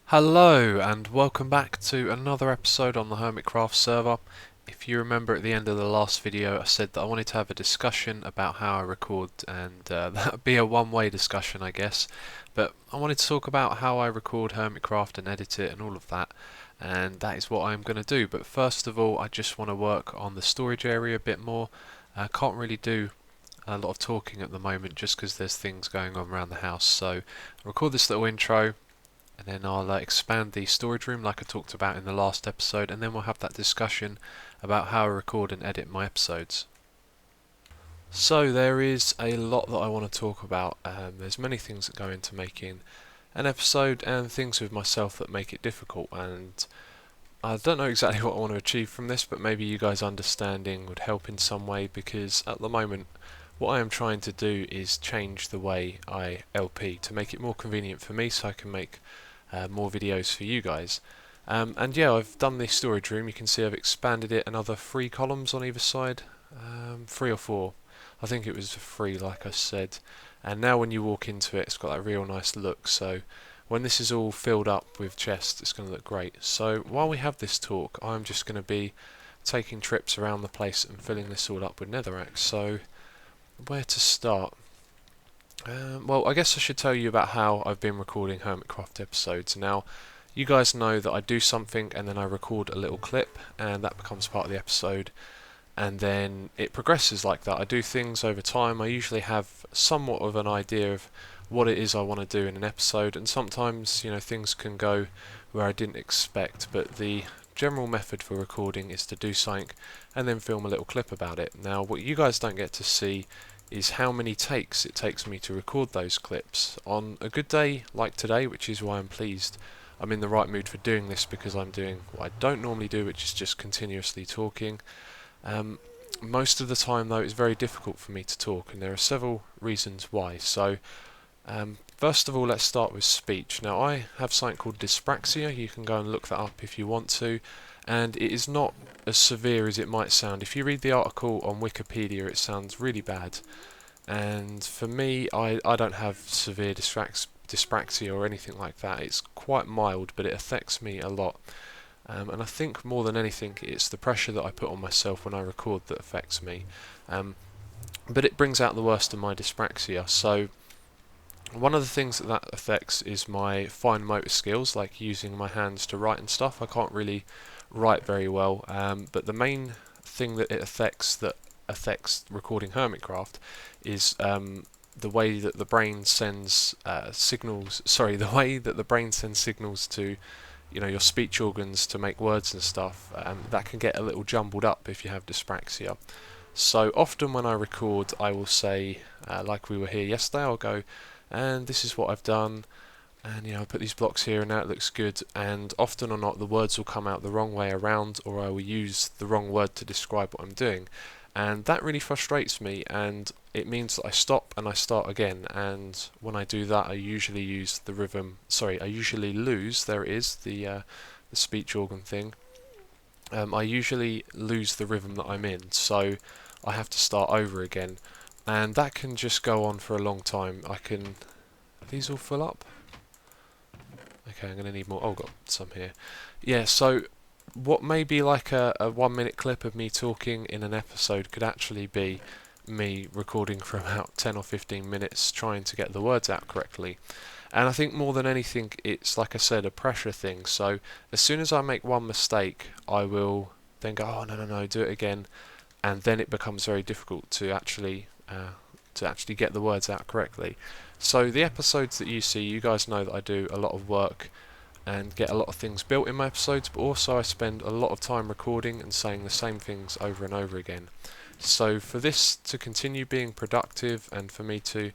Hello and welcome back to another episode on the Hermitcraft server. If you remember at the end of the last video I said that I wanted to have a discussion about how I record and that would be a one-way discussion I guess, but I wanted to talk about how I record Hermitcraft and edit it and all of that, and that is what I'm going to do. But first of all I just want to work on the storage area a bit more. I can't really do a lot of talking at the moment just because there's things going on around the house, so I'll record this little intro and then I'll expand the storage room like I talked about in the last episode, and then we'll have that discussion about how I record and edit my episodes. So there is a lot that I want to talk about. There's many things that go into making an episode and things with myself that make it difficult, and I don't know exactly what I want to achieve from this, but maybe you guys understanding would help in some way, because at the moment what I am trying to do is change the way I LP to make it more convenient for me so I can make more videos for you guys. And yeah, I've done this storage room. You can see I've expanded it another 3 columns on either side, 3 or 4. I think it was 3 like I said, and now when you walk into it it's got that real nice look, so when this is all filled up with chests it's going to look great. So while we have this talk I'm just going to be taking trips around the place and filling this all up with netherrack. So where to start? Well, I guess I should tell you about how I've been recording Hermitcraft episodes. Now, you guys know that I do something and then I record a little clip and that becomes part of the episode, and then it progresses like that. I do things over time. I usually have somewhat of an idea of what it is I want to do in an episode, and sometimes, things can go where I didn't expect, but the general method for recording is to do something and then film a little clip about it. Now, what you guys don't get to see is how many takes it takes me to record those clips. On a good day like today, which is why I'm pleased I'm in the right mood for doing this, because I'm doing what I don't normally do, which is just continuously talking. Most of the time though it's very difficult for me to talk, and there are several reasons why. So first of all, let's start with speech. Now, I have something called dyspraxia. You can go and look that up if you want to, and it is not as severe as it might sound. If you read the article on Wikipedia it sounds really bad, and for me I don't have severe dyspraxia or anything like that. It's quite mild, but it affects me a lot, and I think more than anything it's the pressure that I put on myself when I record that affects me, but it brings out the worst of my dyspraxia. So one of the things that affects is my fine motor skills, like using my hands to write and stuff. I can't really write very well, but the main thing that it affects recording Hermitcraft is the way that the brain sends signals. Sorry, the way that the brain sends signals to your speech organs to make words and stuff. That can get a little jumbled up if you have dyspraxia. So often when I record I will say, like we were here yesterday, I'll go, and this is what I've done, and I put these blocks here and now it looks good, and often or not the words will come out the wrong way around, or I will use the wrong word to describe what I'm doing, and that really frustrates me, and it means that I stop and I start again. And when I do that I usually use the rhythm, I usually lose, there it is, the speech organ thing. I usually lose the rhythm that I'm in, so I have to start over again, and that can just go on for a long time. Are these all full up? Okay, I'm going to need more. Oh, got some here. Yeah, so what may be like a 1 minute clip of me talking in an episode could actually be me recording for about 10 or 15 minutes trying to get the words out correctly. And I think more than anything it's, like I said, a pressure thing. So as soon as I make one mistake I will then go, oh no, do it again, and then it becomes very difficult to actually get the words out correctly. So the episodes that you see, you guys know that I do a lot of work and get a lot of things built in my episodes, but also I spend a lot of time recording and saying the same things over and over again. So for this to continue being productive, and for me to,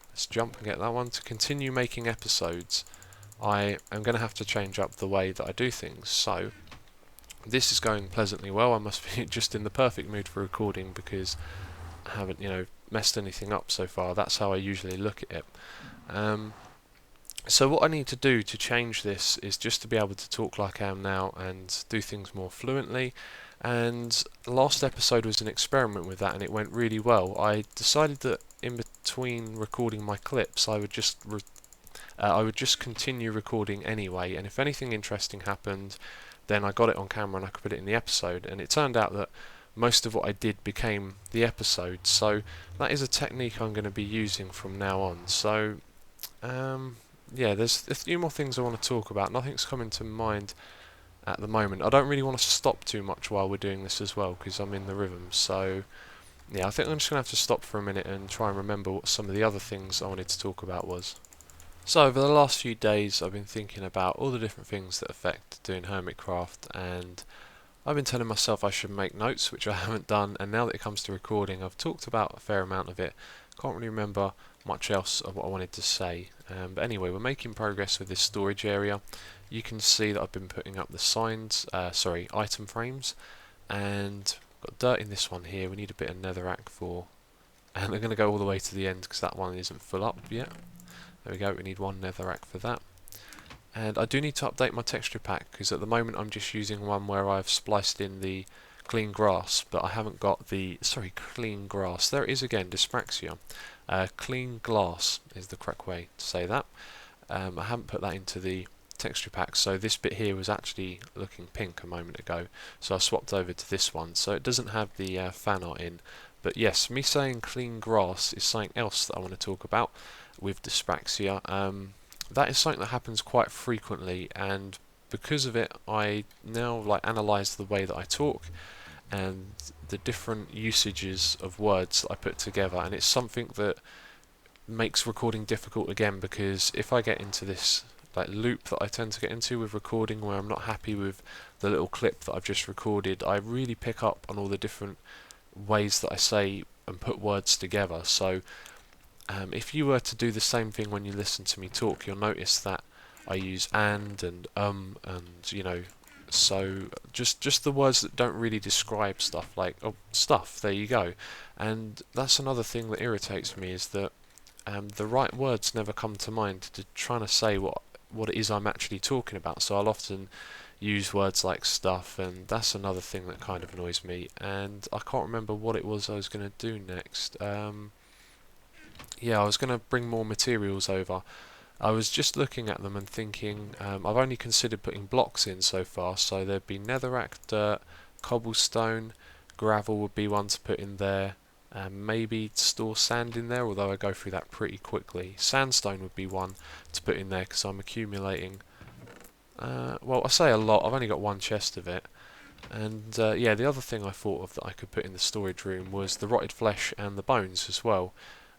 let's jump and get that one, to continue making episodes, I am going to have to change up the way that I do things. So this is going pleasantly well. I must be just in the perfect mood for recording because I haven't, messed anything up so far. That's how I usually look at it. So what I need to do to change this is just to be able to talk like I am now and do things more fluently. And last episode was an experiment with that, and it went really well. I decided that in between recording my clips I would just I would just continue recording anyway, and if anything interesting happened, then I got it on camera and I could put it in the episode. And it turned out that most of what I did became the episode, so that is a technique I'm going to be using from now on. So yeah, there's a few more things I want to talk about. Nothing's coming to mind at the moment. I don't really want to stop too much while we're doing this as well, because I'm in the rhythm. So yeah, I think I'm just going to have to stop for a minute and try and remember what some of the other things I wanted to talk about was. So over the last few days I've been thinking about all the different things that affect doing Hermitcraft, and I've been telling myself I should make notes, which I haven't done, and now that it comes to recording I've talked about a fair amount of it. Can't really remember much else of what I wanted to say. But anyway, we're making progress with this storage area. You can see that I've been putting up the signs, item frames, and got dirt in this one here. We need a bit of netherrack for, and I'm going to go all the way to the end because that one isn't full up yet. There we go, we need one netherrack for that. And I do need to update my texture pack, because at the moment I'm just using one where I've spliced in the clean grass, but I haven't got the, clean grass, there it is again, dyspraxia. Clean glass is the correct way to say that. I haven't put that into the texture pack, so this bit here was actually looking pink a moment ago, so I swapped over to this one, so it doesn't have the fan art in. But yes, me saying clean grass is something else that I want to talk about with dyspraxia. That is something that happens quite frequently, and because of it I now analyse the way that I talk and the different usages of words that I put together, and it's something that makes recording difficult again, because if I get into this loop that I tend to get into with recording where I'm not happy with the little clip that I've just recorded, I really pick up on all the different ways that I say and put words together. So if you were to do the same thing when you listen to me talk, you'll notice that I use and you know, so just the words that don't really describe stuff, like stuff, there you go. And that's another thing that irritates me, is that the right words never come to mind to trying to say what it is I'm actually talking about. So I'll often use words like stuff, and that's another thing that kind of annoys me. And I can't remember what it was I was going to do next. Yeah, I was going to bring more materials over. I was just looking at them and thinking, I've only considered putting blocks in so far, so there'd be netherrack, dirt, cobblestone, gravel would be one to put in there, maybe store sand in there, although I go through that pretty quickly. Sandstone would be one to put in there because I'm accumulating, well, I say a lot, I've only got one chest of it. And yeah, the other thing I thought of that I could put in the storage room was the rotted flesh and the bones as well.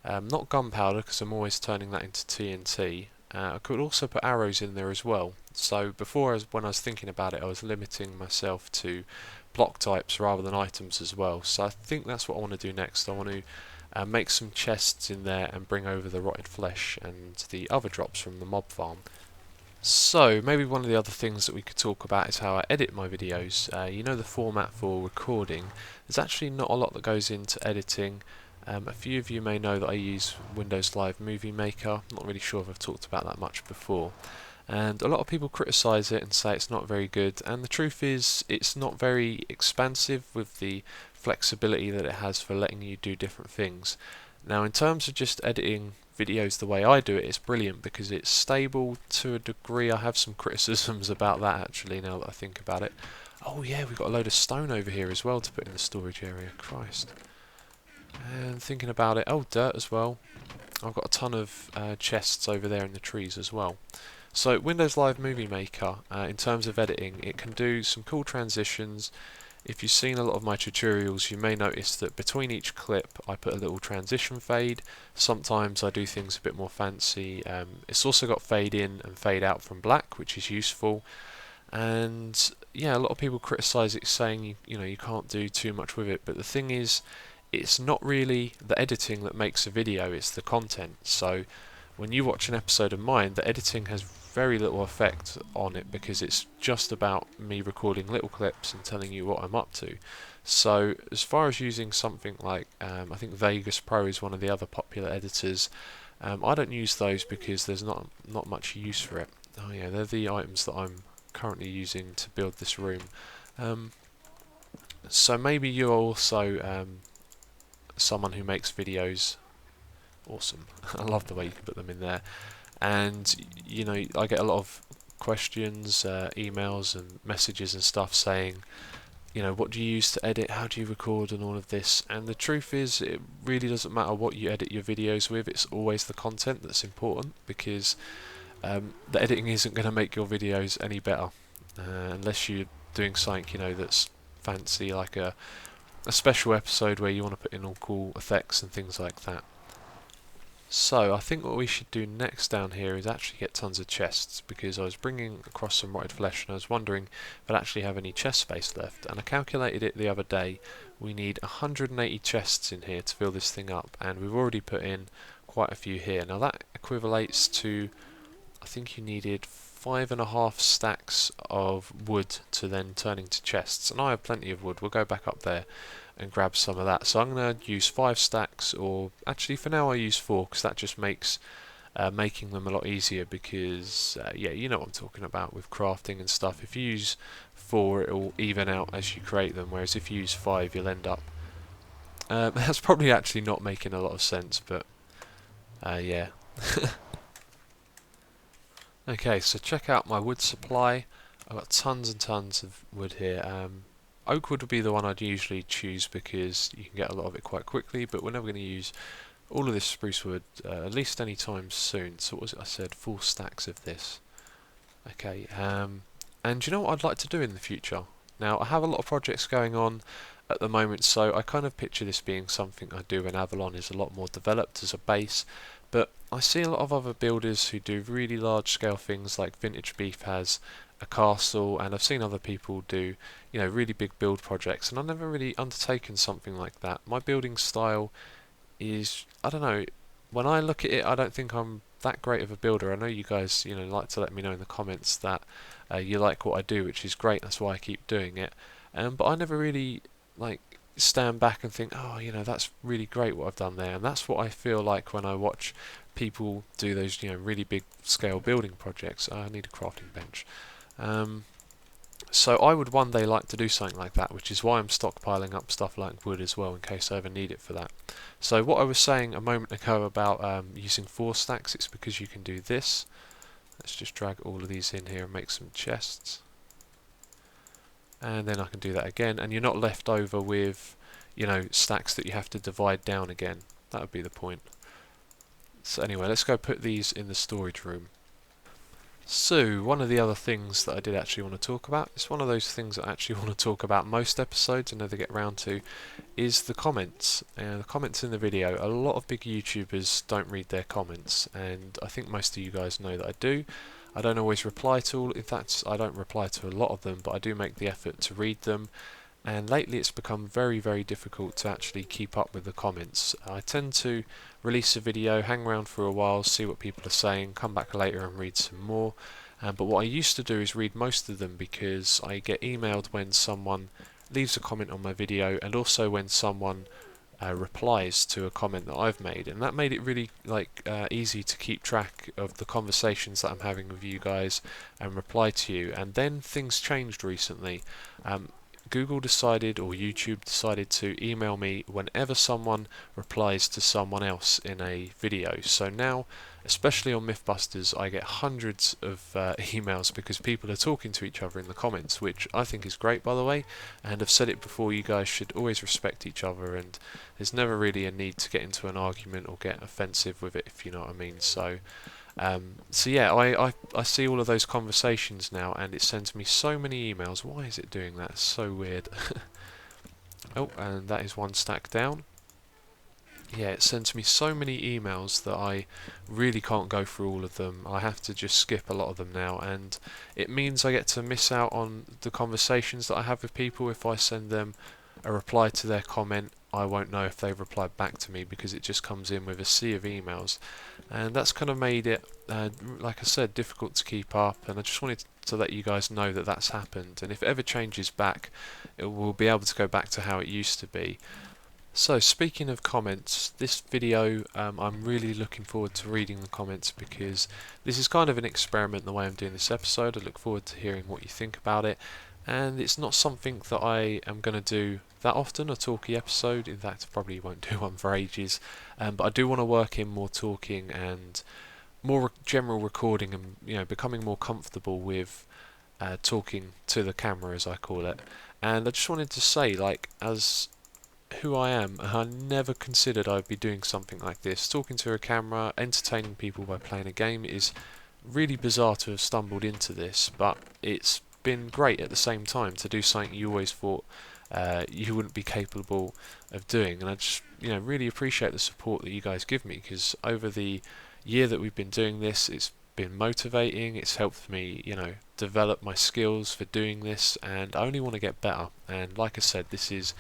Not gunpowder, because I'm always turning that into TNT. I could also put arrows in there as well. So before, when I was thinking about it, I was limiting myself to block types rather than items as well. So I think that's what I want to do next. I want to make some chests in there and bring over the rotted flesh and the other drops from the mob farm. So maybe one of the other things that we could talk about is how I edit my videos. You know, the format for recording. There's actually not a lot that goes into editing. A few of you may know that I use Windows Live Movie Maker. I'm not really sure if I've talked about that much before. And a lot of people criticise it and say it's not very good, and the truth is it's not very expansive with the flexibility that it has for letting you do different things. Now, in terms of just editing videos the way I do it, it's brilliant because it's stable to a degree. I have some criticisms about that actually, now that I think about it. Oh yeah, we've got a load of stone over here as well to put in the storage area. Christ. And thinking about it, oh, dirt as well. I've got a ton of chests over there in the trees as well. So Windows Live Movie Maker, in terms of editing, it can do some cool transitions. If you've seen a lot of my tutorials, you may notice that between each clip I put a little transition fade. Sometimes I do things a bit more fancy. It's also got fade in and fade out from black, which is useful. And yeah, a lot of people criticise it, saying you know, you can't do too much with it, but the thing is, it's not really the editing that makes a video, it's the content. So when you watch an episode of mine, the editing has very little effect on it because it's just about me recording little clips and telling you what I'm up to. So as far as using something like, I think Vegas Pro is one of the other popular editors, I don't use those because there's not much use for it. Oh yeah, they're the items that I'm currently using to build this room. So maybe you're also someone who makes videos. Awesome. I love the way you can put them in there. and you know, I get a lot of questions, emails and messages and stuff saying, you know, what do you use to edit, how do you record and all of this. And the truth is, it really doesn't matter what you edit your videos with, it's always the content that's important, because the editing isn't going to make your videos any better unless you're doing something, you know, that's fancy, like a special episode where you want to put in all cool effects and things like that. So I think what we should do next down here is actually get tons of chests, because I was bringing across some rotted flesh and I was wondering if I'd actually have any chest space left, and I calculated it the other day. We need 180 chests in here to fill this thing up, and we've already put in quite a few here. Now that equivalates to, I think you needed 5.5 stacks of wood to then turn into chests, and I have plenty of wood. We'll go back up there and grab some of that. So I'm going to use 5 stacks, or actually for now I use 4, because that just makes making them a lot easier, because yeah, you know what I'm talking about with crafting and stuff. If you use 4, it'll even out as you create them, whereas if you use 5 you'll end up that's probably actually not making a lot of sense, but yeah. Okay, so check out my wood supply. I've got tons and tons of wood here. Oak wood would be the one I'd usually choose because you can get a lot of it quite quickly, but we're never going to use all of this spruce wood at least any time soon. So what was it I said? 4 stacks of this. Okay, and you know what I'd like to do in the future? Now, I have a lot of projects going on at the moment, so I kind of picture this being something I do when Avalon is a lot more developed as a base. But I see a lot of other builders who do really large scale things, like Vintage Beef has a castle, and I've seen other people do, you know, really big build projects, and I've never really undertaken something like that. My building style is, I don't know, when I look at it I don't think I'm that great of a builder. I know you guys, you know, like to let me know in the comments that you like what I do, which is great, that's why I keep doing it, but I never really like stand back and think, oh, you know, that's really great what I've done there. And that's what I feel like when I watch people do those, you know, really big scale building projects. I need a crafting bench. So I would one day like to do something like that, which is why I'm stockpiling up stuff like wood as well, in case I ever need it for that. So what I was saying a moment ago about using 4 stacks, it's because you can do this. Let's just drag all of these in here and make some chests. And then I can do that again, and you're not left over with, you know, stacks that you have to divide down again. That would be the point. So anyway, let's go put these in the storage room. So, one of the other things that I did actually want to talk about, it's one of those things that I actually want to talk about most episodes and never get round to, is the comments. The comments in the video. A lot of big YouTubers don't read their comments, and I think most of you guys know that I do. I don't always reply to all, in fact I don't reply to a lot of them, but I do make the effort to read them, and lately it's become very, very difficult to actually keep up with the comments. I tend to release a video, hang around for a while, see what people are saying, come back later and read some more, but what I used to do is read most of them, because I get emailed when someone leaves a comment on my video, and also when someone replies to a comment that I've made, and that made it really easy to keep track of the conversations that I'm having with you guys and reply to you. And then things changed recently. Google decided, or YouTube decided, to email me whenever someone replies to someone else in a video. So now, especially on Mythbusters, I get hundreds of emails because people are talking to each other in the comments, which I think is great, by the way. And I've said it before, you guys should always respect each other, and there's never really a need to get into an argument or get offensive with it, if you know what I mean. So yeah, I see all of those conversations now, and it sends me so many emails. Why is it doing that? It's so weird. Oh, and that is 1 stack down. Yeah, it sends me so many emails that I really can't go through all of them. I have to just skip a lot of them now, and it means I get to miss out on the conversations that I have with people. If I send them a reply to their comment, I won't know if they've replied back to me, because it just comes in with a sea of emails, and that's kind of made it, like I said, difficult to keep up. And I just wanted to let you guys know that that's happened, and if it ever changes back, it will be able to go back to how it used to be. So speaking of comments, this video, I'm really looking forward to reading the comments, because this is kind of an experiment the way I'm doing this episode. I look forward to hearing what you think about it, and it's not something that I am going to do that often, a talky episode. In fact, I probably won't do one for ages, but I do want to work in more talking and more general recording and becoming more comfortable with talking to the camera, as I call it. And I just wanted to say, like, as who I am, I never considered I'd be doing something like this. Talking to a camera, entertaining people by playing a game is really bizarre to have stumbled into this, but it's been great at the same time to do something you always thought you wouldn't be capable of doing. And I just really appreciate the support that you guys give me, because over the year that we've been doing this, it's been motivating. It's helped me develop my skills for doing this, and I only want to get better. And like I said, this is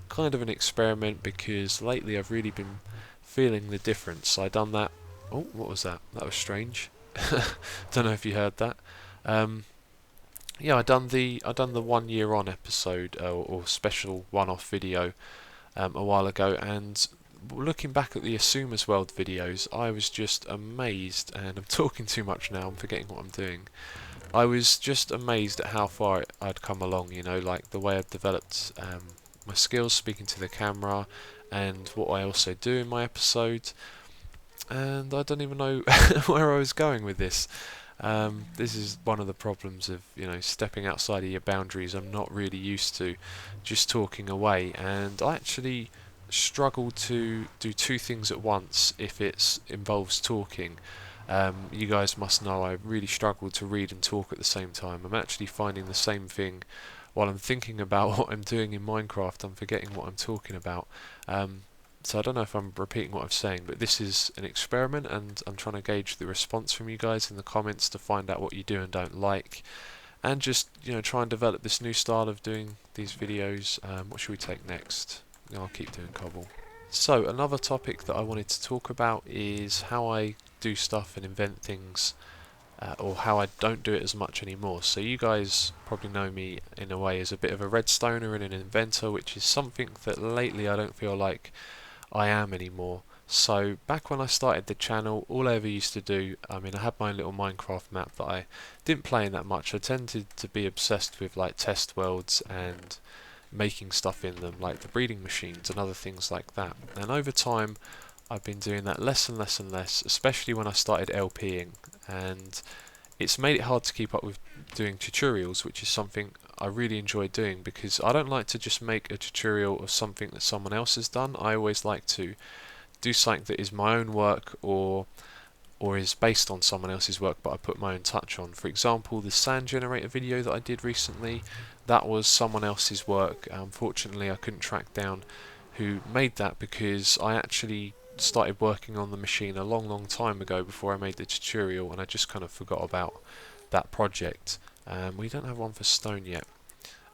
kind of an experiment, because lately I've really been feeling the difference. I done that. Oh, what was that? That was strange. Don't know if you heard that. Yeah, I done the 1 year on episode, or special one-off video a while ago, and looking back at the xisumavoid videos, I was just amazed. And I'm talking too much now. I'm forgetting what I'm doing. I was just amazed at how far I'd come along. Like the way I've developed my skills speaking to the camera, and what I also do in my episodes. And I don't even know where I was going with this. This is one of the problems of stepping outside of your boundaries. I'm not really used to just talking away, and I actually struggle to do two things at once if it involves talking. You guys must know I really struggle to read and talk at the same time. I'm actually finding the same thing while I'm thinking about what I'm doing in Minecraft. I'm forgetting what I'm talking about. So I don't know if I'm repeating what I'm saying, but this is an experiment, and I'm trying to gauge the response from you guys in the comments to find out what you do and don't like, and just try and develop this new style of doing these videos. What should we take next? I'll keep doing cobble. So another topic that I wanted to talk about is how I do stuff and invent things, or how I don't do it as much anymore. So you guys probably know me in a way as a bit of a redstoner and an inventor, which is something that lately I don't feel like I am anymore. So back when I started the channel, all I ever used to do, I had my own little Minecraft map that I didn't play in that much. I tended to be obsessed with like test worlds and making stuff in them, like the breeding machines and other things like that. And over time I've been doing that less and less and less, especially when I started LPing, and it's made it hard to keep up with doing tutorials, which is something I really enjoy doing, because I don't like to just make a tutorial of something that someone else has done. I always like to do something that is my own work, or is based on someone else's work, but I put my own touch on. For example, the sand generator video that I did recently, that was someone else's work. Unfortunately, I couldn't track down who made that, because I actually started working on the machine a long time ago before I made the tutorial, and I just kind of forgot about that project. We don't have one for stone yet,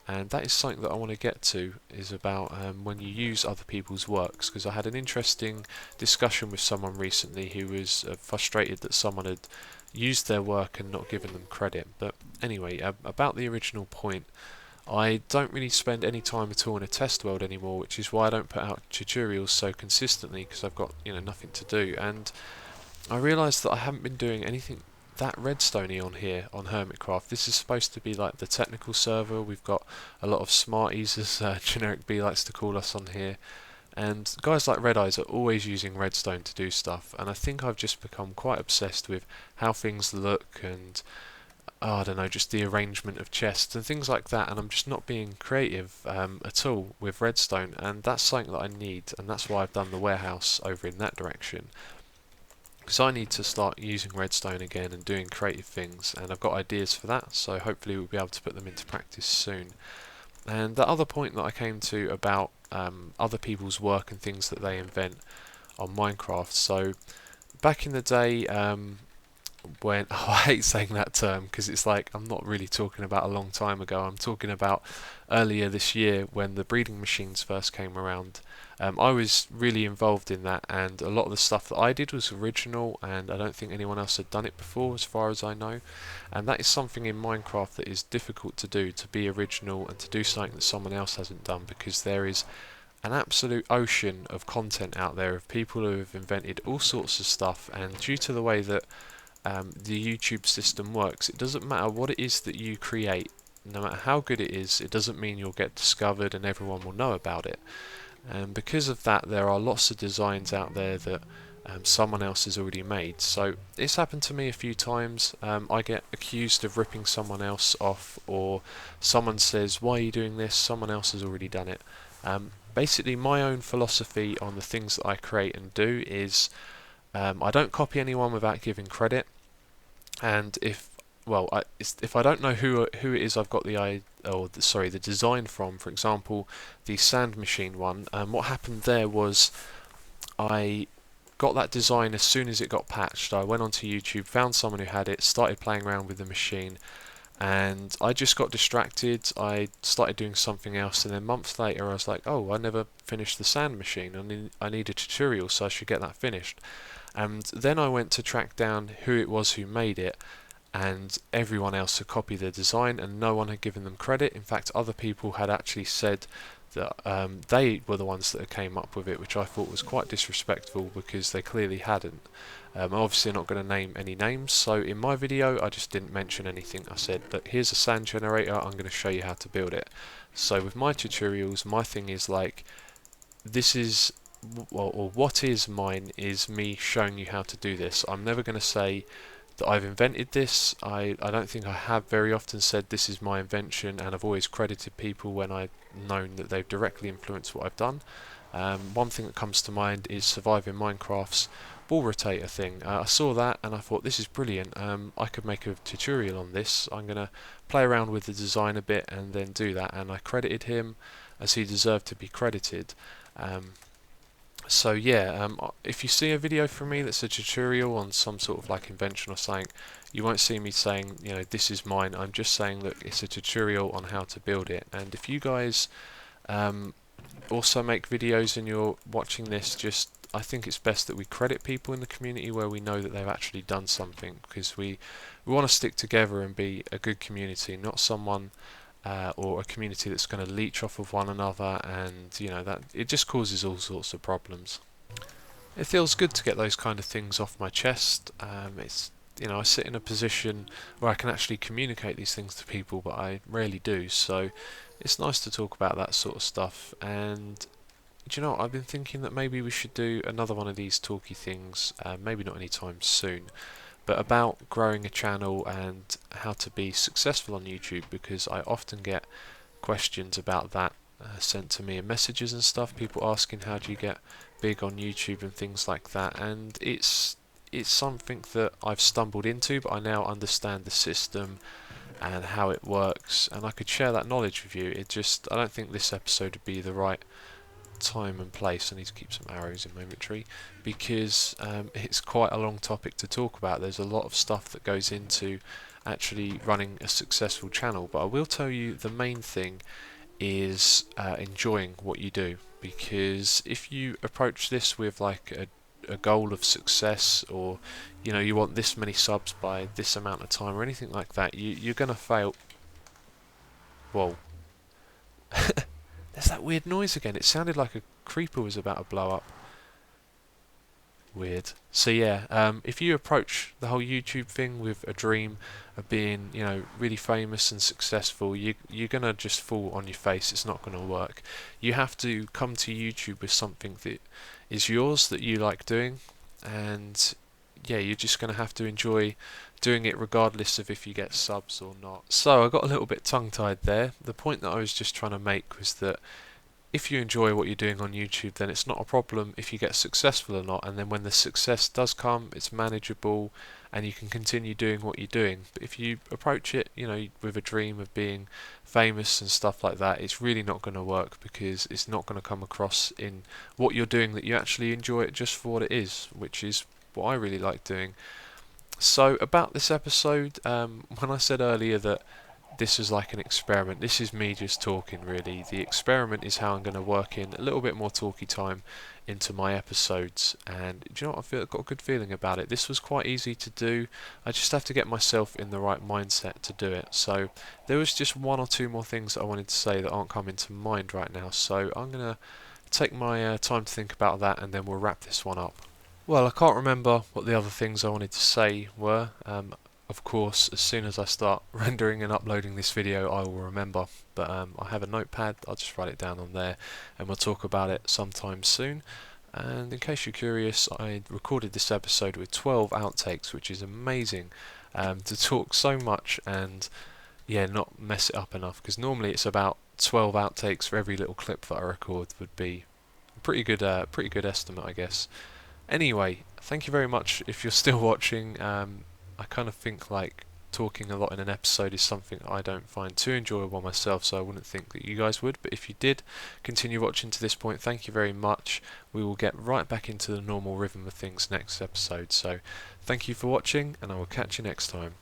and that is something that I want to get to, is about when you use other people's works, because I had an interesting discussion with someone recently who was frustrated that someone had used their work and not given them credit. But anyway, about the original point, I don't really spend any time at all in a test world anymore, which is why I don't put out tutorials so consistently, because I've got nothing to do. And I realised that I haven't been doing anything that redstoney on here on Hermitcraft. This is supposed to be like the technical server. We've got a lot of smarties, as Generic B likes to call us, on here, and guys like Red Eyes are always using redstone to do stuff, and I think I've just become quite obsessed with how things look, and I don't know, just the arrangement of chests and things like that, and I'm just not being creative at all with redstone, and that's something that I need, and that's why I've done the warehouse over in that direction, because I need to start using redstone again and doing creative things, and I've got ideas for that, so hopefully we'll be able to put them into practice soon. And the other point that I came to about other people's work and things that they invent on Minecraft, so back in the day, when I hate saying that term, because it's like I'm not really talking about a long time ago. I'm talking about earlier this year when the breeding machines first came around. I was really involved in that, and a lot of the stuff that I did was original, and I don't think anyone else had done it before, as far as I know. And that is something in Minecraft that is difficult to do, to be original and to do something that someone else hasn't done, because there is an absolute ocean of content out there of people who have invented all sorts of stuff, and due to the way that the YouTube system works, it doesn't matter what it is that you create, no matter how good it is, it doesn't mean you'll get discovered and everyone will know about it. And because of that, there are lots of designs out there that someone else has already made. So it's happened to me a few times. I get accused of ripping someone else off, or someone says, "Why are you doing this? Someone else has already done it." Basically, my own philosophy on the things that I create and do is I don't copy anyone without giving credit, and if I don't know who it is I've got the design from, for example, the sand machine one. What happened there was I got that design as soon as it got patched. I went onto YouTube, found someone who had it, started playing around with the machine, and I just got distracted. I started doing something else, and then months later I was like, oh, I never finished the sand machine. I need a tutorial, so I should get that finished. And then I went to track down who it was who made it, and everyone else had copied the design and no one had given them credit. In fact, other people had actually said that they were the ones that came up with it, which I thought was quite disrespectful because they clearly hadn't. Obviously I'm not going to name any names, so in my video I just didn't mention anything. I said, look, here's a sand generator, I'm going to show you how to build it. So with my tutorials, my thing is like, this is, or what is mine is me showing you how to do this. I'm never going to say that I've invented this. I don't think I have very often said this is my invention, and I've always credited people when I've known that they've directly influenced what I've done. One thing that comes to mind is Surviving Minecraft's ball rotator thing. I saw that and I thought, this is brilliant. I could make a tutorial on this. I'm going to play around with the design a bit and then do that, and I credited him as he deserved to be credited. So yeah, if you see a video from me that's a tutorial on some sort of like invention or something, you won't see me saying, you know, this is mine. I'm just saying, look, it's a tutorial on how to build it. And if you guys also make videos and you're watching this, I think it's best that we credit people in the community where we know that they've actually done something, because we want to stick together and be a good community, not someone or a community that's going to leech off of one another, and you know that it just causes all sorts of problems. It feels good to get those kind of things off my chest. It's, you know, I sit in a position where I can actually communicate these things to people, but I rarely do, so it's nice to talk about that sort of stuff. And do you know what, I've been thinking that maybe we should do another one of these talky things, maybe not anytime soon, but about growing a channel and how to be successful on YouTube, because I often get questions about that sent to me in messages and stuff, people asking how do you get big on YouTube and things like that, and it's something that I've stumbled into, but I now understand the system and how it works, and I could share that knowledge with you. I don't think this episode would be the right time and place. I need to keep some arrows in my inventory because it's quite a long topic to talk about. There's a lot of stuff that goes into actually running a successful channel, but I will tell you the main thing is enjoying what you do, because if you approach this with like a goal of success, or you know, you want this many subs by this amount of time or anything like that, you're gonna fail. Whoa. There's that weird noise again. It sounded like a creeper was about to blow up. Weird. So yeah, if you approach the whole YouTube thing with a dream of being, you know, really famous and successful, you're gonna just fall on your face. It's not gonna work. You have to come to YouTube with something that is yours, that you like doing, and yeah, you're just gonna have to enjoy doing it regardless of if you get subs or not. So I got a little bit tongue-tied there. The point that I was just trying to make was that if you enjoy what you're doing on YouTube, then it's not a problem if you get successful or not, and then when the success does come, it's manageable and you can continue doing what you're doing. But if you approach it, you know, with a dream of being famous and stuff like that, it's really not going to work, because it's not going to come across in what you're doing that you actually enjoy it just for what it is, which is what I really like doing. So about this episode, when I said earlier that this is like an experiment, this is me just talking really. The experiment is how I'm going to work in a little bit more talky time into my episodes, and do you know what, I've got a good feeling about it. This was quite easy to do. I just have to get myself in the right mindset to do it. So there was just one or two more things that I wanted to say that aren't coming to mind right now, so I'm going to take my time to think about that, and then we'll wrap this one up. Well, I can't remember what the other things I wanted to say were. Of course, as soon as I start rendering and uploading this video, I will remember. But I have a notepad, I'll just write it down on there, and we'll talk about it sometime soon. And in case you're curious, I recorded this episode with 12 outtakes, which is amazing, to talk so much and yeah, not mess it up enough, because normally it's about 12 outtakes for every little clip that I record would be a pretty good estimate, I guess. Anyway, thank you very much if you're still watching. I kind of think like talking a lot in an episode is something I don't find too enjoyable myself, so I wouldn't think that you guys would. But if you did continue watching to this point, thank you very much. We will get right back into the normal rhythm of things next episode. So thank you for watching, and I will catch you next time.